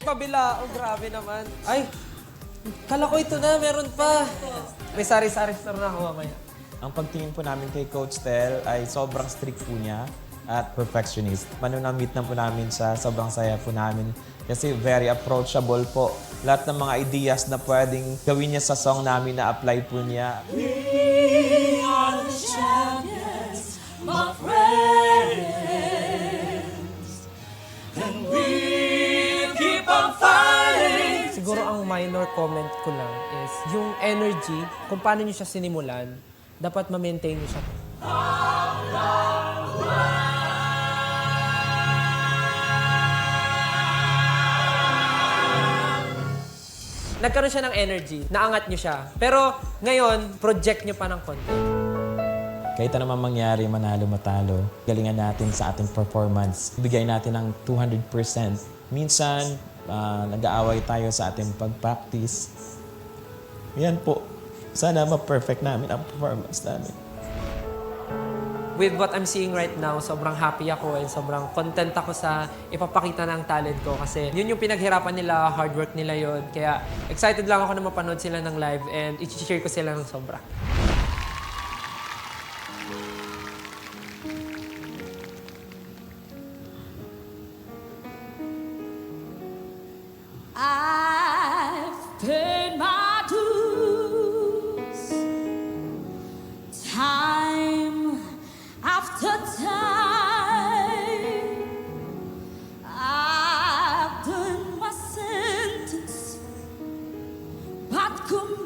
kabila. Oh, grabe naman. Ay, kala ko ito na, meron pa. May sari-sari store na ako mamaya. Ang pagtingin po namin kay Coach Tel ay sobrang strict po niya at perfectionist. Manunang-meet na po namin siya, sobrang saya po namin. Kasi very approachable po. Lahat ng mga ideas na pwedeng gawin niya sa song namin na apply po niya. We are the champions, my friends. And we'll keep on fighting. Siguro ang minor comment ko lang is yung energy, kung paano niyo siya sinimulan, dapat ma-maintain niyo siya. Nagkaroon siya ng energy, naangat niyo siya. Pero ngayon, project niyo pa ng konti. Kahit ano man mangyari, manalo, matalo, galingan natin sa ating performance. Ibigay natin ng 200%. Minsan, nag-aaway tayo sa ating pag-practice. Yan po. Sana ma-perfect namin ang performance namin. With what I'm seeing right now, sobrang happy ako and sobrang content ako sa ipapakita ng talent ko kasi yun yung pinaghirapan nila, hard work nila yun. Kaya excited lang ako na mapanood sila ng live and i-share ko sila ng sobra. I've paid my dues, time after time. I've done my sentence, but committed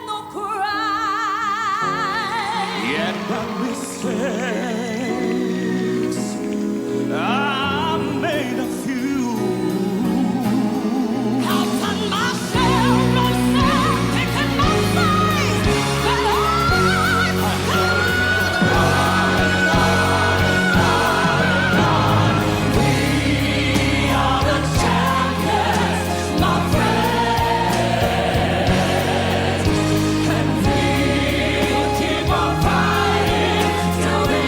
no crime. Yet my mistakes, I made a few. I've done myself no self, taken my face, but we are the champions, my friends, and we'll keep on fighting till the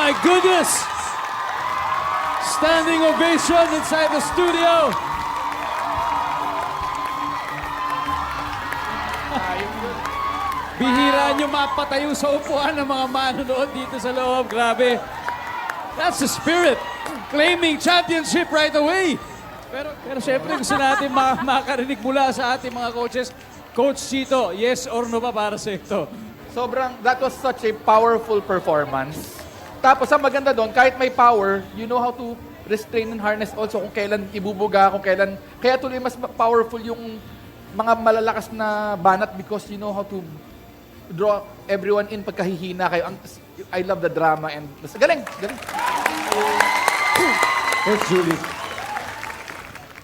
My goodness! Standing ovation inside the studio. Bihira nyo mapatayo sa upuan ng mga manonood dito sa loob. Grabe. That's the spirit. Claiming championship right away. Pero syempre gusto natin makarinig mula sa ating mga coaches. Coach Chito, yes or no ba para sa ito? That was such a powerful performance. Tapos ang maganda doon, kahit may power, you know how to restrain and harness also kung kailan ibubuga, kung kailan... Kaya tuloy mas powerful yung mga malalakas na banat because you know how to draw everyone in pagkahihina kayo. I love the drama and... Galing! Galing! Coach Julie.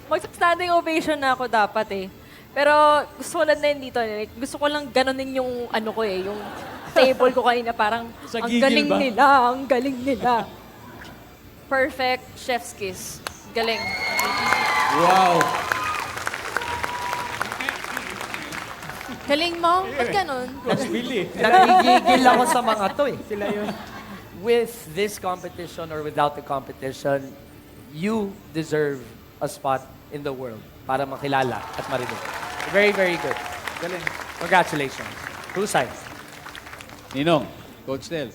Mag-standing ovation na ako dapat eh. Pero gusto ko lang din dito, gusto ko lang ganunin yung ano ko eh, yung table ko kanina parang Sa ang gigil galing ba? nila, ang galing nila. Perfect chef's kiss. Galing. Wow. Galing mo? Ba't ganun? Coach Billy. Nagigigil ako sa mga to eh. Sila yun. With this competition or without the competition, you deserve a spot in the world para makilala at marinig. Very, very good. Galing. Congratulations. Husay. Ninong, Coach Tel.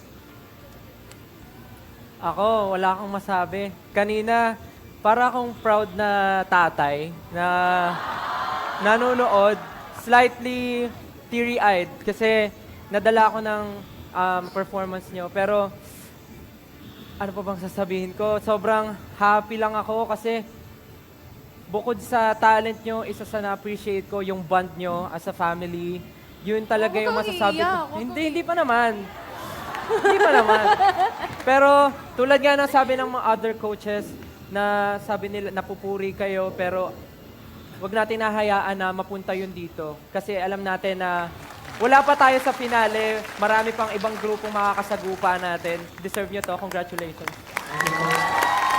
Ako, wala akong masabi. Kanina, para akong proud na tatay na nanonood, slightly teary-eyed kasi nadala ako ng performance nyo. Pero, ano pa bang sasabihin ko? Sobrang happy lang ako kasi bukod sa talent nyo, isa sa na-appreciate ko yung bond nyo as a family. Yun talaga Huwag yung kang masasabi ko. iiyak, huwag Hindi pa naman. Hindi pa naman. Pero tulad nga ng sabi ng mga other coaches na sabi nila napupuri kayo pero wag natin nahayaan na mapunta yun dito. Kasi alam natin na wala pa tayo sa finale. Marami pang ibang grupong makakasagupa natin. Deserve nyo to. Congratulations.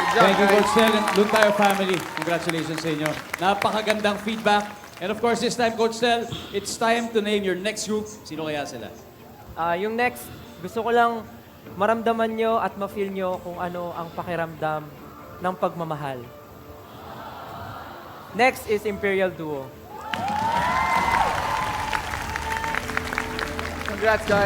Good job, Thank you, guys. Coach Tel and Luntayo family. Congratulations sa inyo. Napakagandang feedback. And of course, this time, Coach Tel, it's time to name your next group. Sino kaya sila? Yung next, gusto ko lang maramdaman nyo at ma-feel nyo kung ano ang pakiramdam ng pagmamahal. Next is Imperial Duo. Congrats, guys.